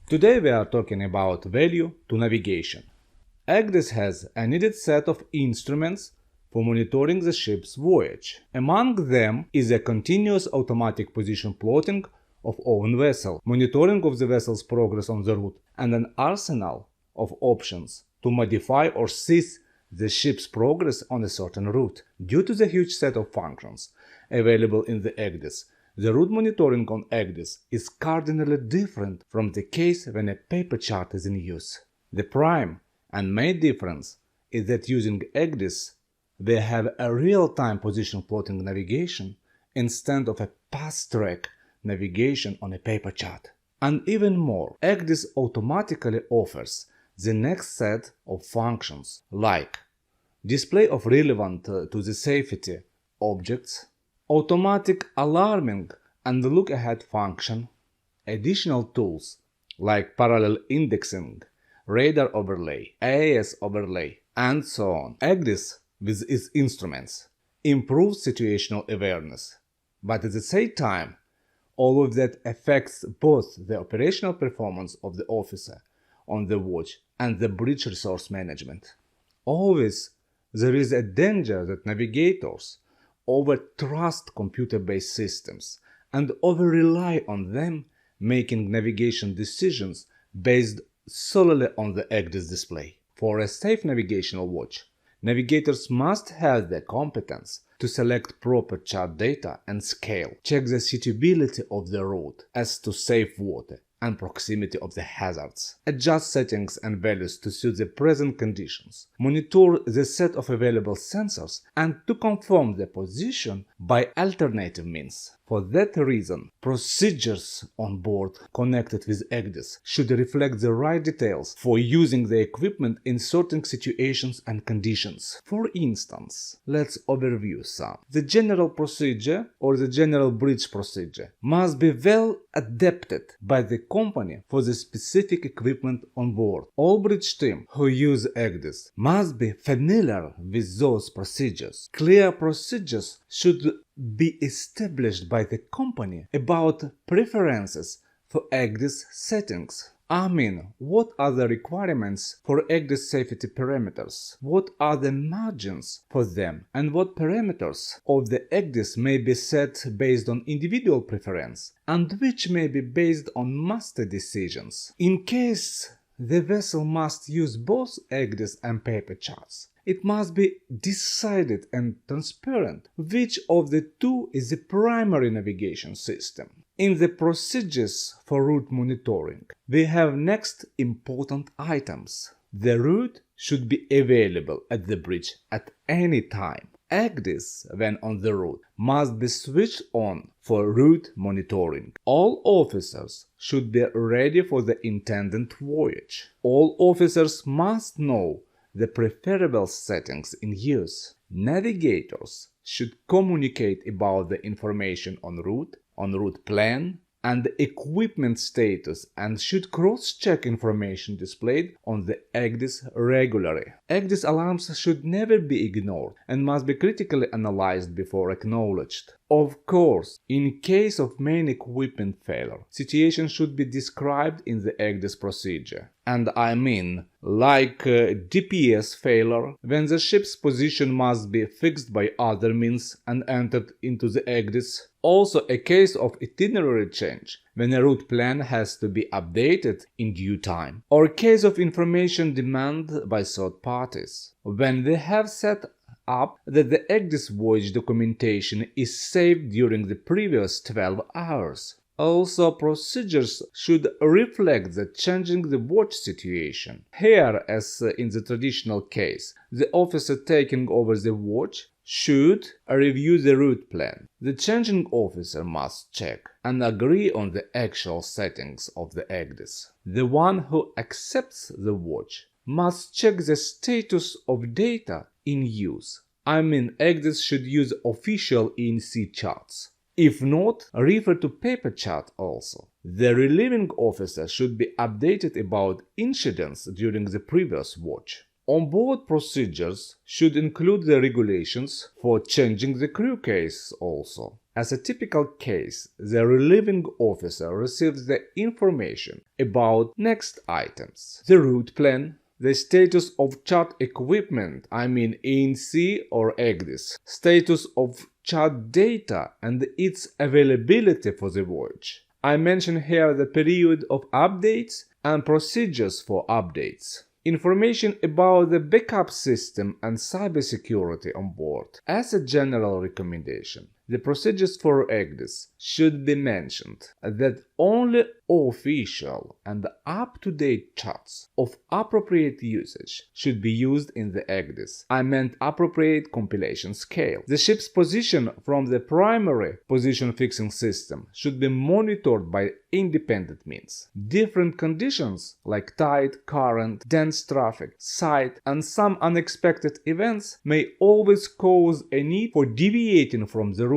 Today we are talking about value to navigation. ECDIS has a needed set of instruments for monitoring the ship's voyage. Among them is a continuous automatic position plotting of own vessel, monitoring of the vessel's progress on the route, and an arsenal of options to modify or cease the ship's progress on a certain route. Due to the huge set of functions available in the ECDIS, the route monitoring on ECDIS is cardinally different from the case when a paper chart is in use. The prime and main difference is that using ECDIS, we have a real-time position plotting navigation instead of a past-track navigation on a paper chart. And even more, ECDIS automatically offers the next set of functions like display of relevant to the safety objects, automatic alarming and look-ahead function, additional tools like parallel indexing, radar overlay, AIS overlay, and so on. ECDIS, with its instruments, improves situational awareness, but at the same time, all of that affects both the operational performance of the officer on the watch and the bridge resource management. Always there is a danger that navigators over-trust computer-based systems and over-rely on them, making navigation decisions based solely on the ECDIS display. For a safe navigational watch, navigators must have the competence to select proper chart data and scale, check the suitability of the route as to safe water and proximity of the hazards, adjust settings and values to suit the present conditions, monitor the set of available sensors, and to confirm the position by alternative means. For that reason, procedures on board connected with ECDIS should reflect the right details for using the equipment in certain situations and conditions. For instance, let's overview some. The general procedure or the general bridge procedure must be well adapted by the company for the specific equipment on board. All bridge team who use ECDIS must be familiar with those procedures. Clear procedures should be established by the company about preferences for ECDIS settings. I mean, what are the requirements for ECDIS safety parameters? What are the margins for them? And what parameters of the ECDIS may be set based on individual preference and which may be based on master decisions? In case the vessel must use both ECDIS and paper charts, it must be decided and transparent which of the two is the primary navigation system. In the procedures for route monitoring, we have next important items. The route should be available at the bridge at any time. ECDIS, when on the route, must be switched on for route monitoring. All officers should be ready for the intended voyage. All officers must know the preferable settings in use. Navigators should communicate about the information on route plan, and the equipment status and should cross-check information displayed on the ECDIS regularly. ECDIS alarms should never be ignored and must be critically analyzed before acknowledged. Of course, in case of main equipment failure, situation should be described in the ECDIS procedure. And I mean, like DPS failure, when the ship's position must be fixed by other means and entered into the ECDIS. Also a case of itinerary change, when a route plan has to be updated in due time. Or case of information demand by third parties, when they have set up that the ECDIS voyage documentation is saved during the previous 12 hours. Also, procedures should reflect the changing the watch situation. Here, as in the traditional case, the officer taking over the watch should review the route plan. The changing officer must check and agree on the actual settings of the ECDIS. The one who accepts the watch must check the status of data in use. I mean, ECDIS should use official ENC charts. If not, refer to paper chart also. The relieving officer should be updated about incidents during the previous watch. On-board procedures should include the regulations for changing the crew case also. As a typical case, the relieving officer receives the information about next items: the route plan, the status of chart equipment, ENC or ECDIS, status of chart data and its availability for the voyage. I mention here the period of updates and procedures for updates. Information about the backup system and cybersecurity on board. As a general recommendation, the procedures for ECDIS should be mentioned that only official and up-to-date charts of appropriate usage should be used in the ECDIS. I meant appropriate compilation scale. The ship's position from the primary position fixing system should be monitored by independent means. Different conditions like tide, current, dense traffic, sight, and some unexpected events may always cause a need for deviating from the